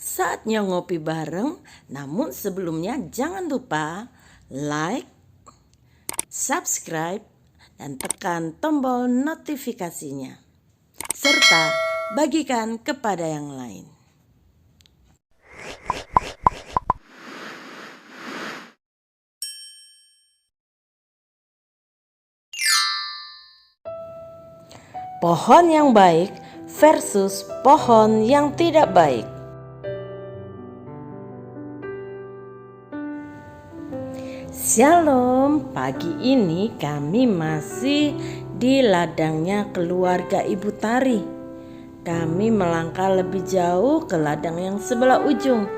Saatnya ngopi bareng, namun sebelumnya jangan lupa like, subscribe, dan tekan tombol notifikasinya. Serta bagikan kepada yang lain. Pohon yang baik versus pohon yang tidak baik. Shalom, pagi ini kami masih di ladangnya keluarga Ibu Tari. Kami melangkah lebih jauh ke ladang yang sebelah ujung.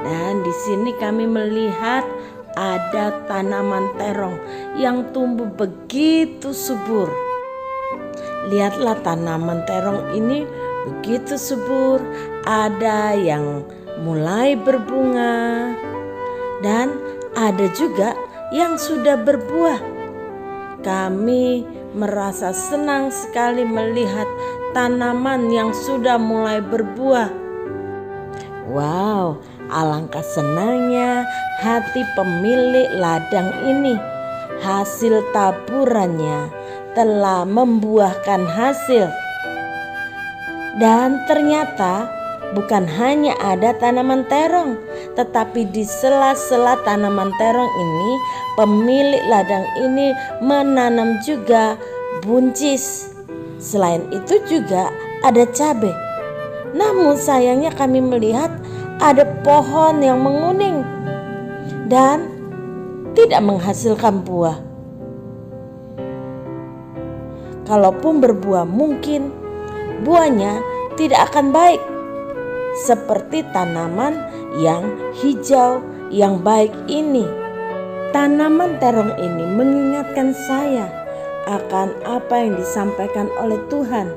Dan di sini kami melihat ada tanaman terong yang tumbuh begitu subur. Lihatlah tanaman terong ini begitu subur, ada yang mulai berbunga dan ada juga yang sudah berbuah. Kami merasa senang sekali melihat tanaman yang sudah mulai berbuah. Wow, alangkah senangnya hati pemilik ladang ini. Hasil taburannya telah membuahkan hasil. Dan ternyata bukan hanya ada tanaman terong, tetapi di sela-sela tanaman terong ini, pemilik ladang ini menanam juga buncis. Selain itu juga ada cabai. Namun sayangnya kami melihat ada pohon yang menguning dan tidak menghasilkan buah. Kalaupun berbuah, mungkin buahnya tidak akan baik seperti tanaman yang hijau yang baik ini. Tanaman terong ini mengingatkan saya akan apa yang disampaikan oleh Tuhan.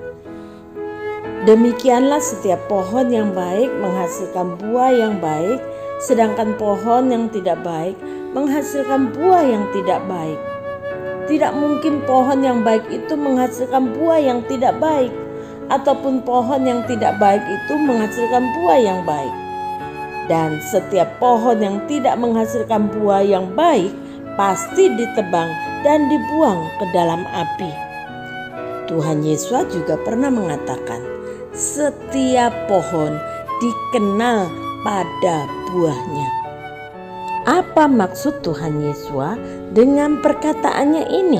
Demikianlah setiap pohon yang baik menghasilkan buah yang baik, sedangkan pohon yang tidak baik menghasilkan buah yang tidak baik. Tidak mungkin pohon yang baik itu menghasilkan buah yang tidak baik, ataupun pohon yang tidak baik itu menghasilkan buah yang baik. Dan setiap pohon yang tidak menghasilkan buah yang baik pasti ditebang dan dibuang ke dalam api. Tuhan Yesus juga pernah mengatakan, setiap pohon dikenal pada buahnya. Apa maksud Tuhan Yesus dengan perkataannya ini?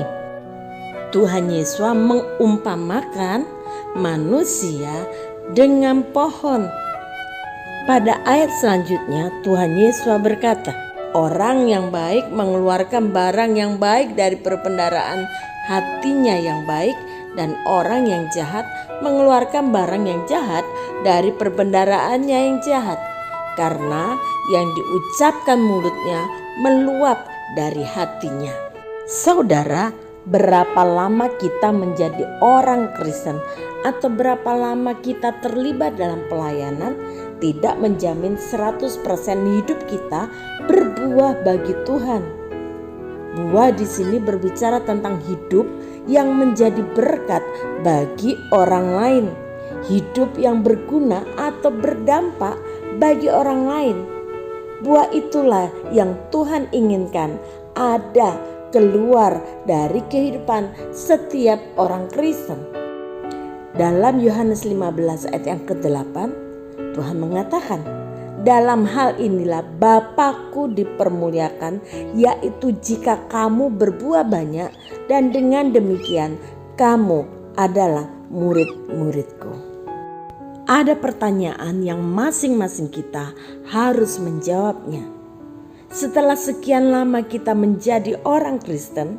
Tuhan Yesus mengumpamakan manusia dengan pohon. Pada ayat selanjutnya Tuhan Yesus berkata, orang yang baik mengeluarkan barang yang baik dari perbendaharaan hatinya yang baik, dan orang yang jahat mengeluarkan barang yang jahat dari perbendaharaannya yang jahat. Karena yang diucapkan mulutnya meluap dari hatinya. Saudara, berapa lama kita menjadi orang Kristen atau berapa lama kita terlibat dalam pelayanan tidak menjamin 100% hidup kita berbuah bagi Tuhan. Buah di sini berbicara tentang hidup yang menjadi berkat bagi orang lain, hidup yang berguna atau berdampak bagi orang lain. Buah itulah yang Tuhan inginkan ada keluar dari kehidupan setiap orang Kristen. Dalam Yohanes 15 ayat yang ke-8, Tuhan mengatakan, dalam hal inilah Bapa-Ku dipermuliakan, yaitu jika kamu berbuah banyak, dan dengan demikian kamu adalah murid-murid-Ku. Ada pertanyaan yang masing-masing kita harus menjawabnya. Setelah sekian lama kita menjadi orang Kristen,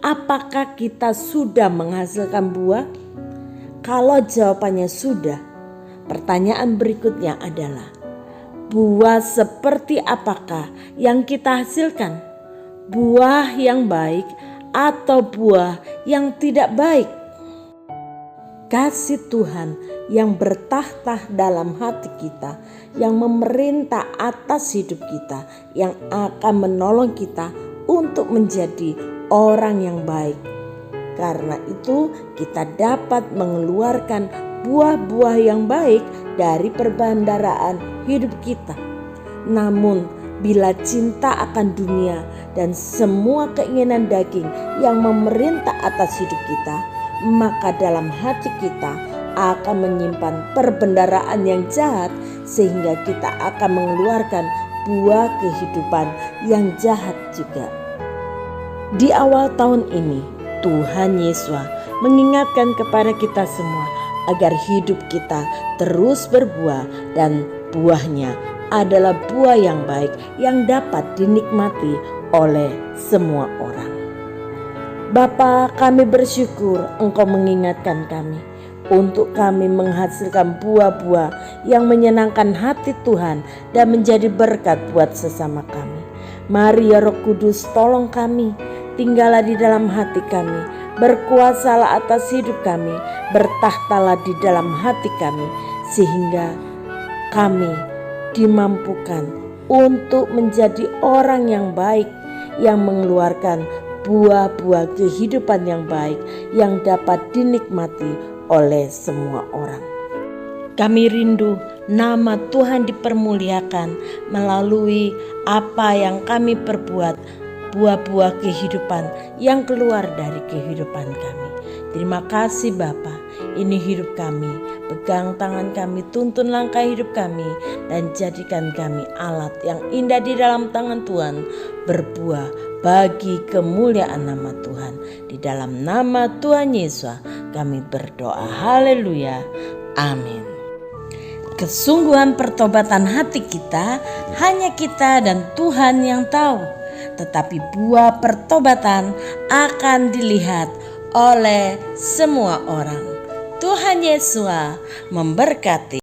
apakah kita sudah menghasilkan buah? Kalau jawabannya sudah, pertanyaan berikutnya adalah, buah seperti apakah yang kita hasilkan? Buah yang baik atau buah yang tidak baik? Kasih Tuhan yang bertahta dalam hati kita, yang memerintah atas hidup kita, yang akan menolong kita untuk menjadi orang yang baik. Karena itu kita dapat mengeluarkan buah-buah yang baik dari perbendaharaan hidup kita. Namun bila cinta akan dunia dan semua keinginan daging yang memerintah atas hidup kita, maka dalam hati kita akan menyimpan perbendaharaan yang jahat, sehingga kita akan mengeluarkan buah kehidupan yang jahat juga. Di awal tahun ini, Tuhan Yesus mengingatkan kepada kita semua agar hidup kita terus berbuah, dan buahnya adalah buah yang baik yang dapat dinikmati oleh semua orang. Bapa, kami bersyukur Engkau mengingatkan kami untuk kami menghasilkan buah-buah yang menyenangkan hati Tuhan dan menjadi berkat buat sesama kami. Mari ya Roh Kudus, tolong kami, tinggallah di dalam hati kami, berkuasalah atas hidup kami, bertahtalah di dalam hati kami, sehingga kami dimampukan untuk menjadi orang yang baik, yang mengeluarkan buah-buah kehidupan yang baik yang dapat dinikmati oleh semua orang. Kami rindu nama Tuhan dipermuliakan melalui apa yang kami perbuat, buah-buah kehidupan yang keluar dari kehidupan kami. Terima kasih Bapa, ini hidup kami, pegang tangan kami, tuntun langkah hidup kami, dan jadikan kami alat yang indah di dalam tangan Tuhan, berbuah bagi kemuliaan nama Tuhan. Di dalam nama Tuhan Yesus kami berdoa, haleluya, amin. Kesungguhan pertobatan hati kita hanya kita dan Tuhan yang tahu, tetapi buah pertobatan akan dilihat oleh semua orang. Tuhan Yesus memberkati.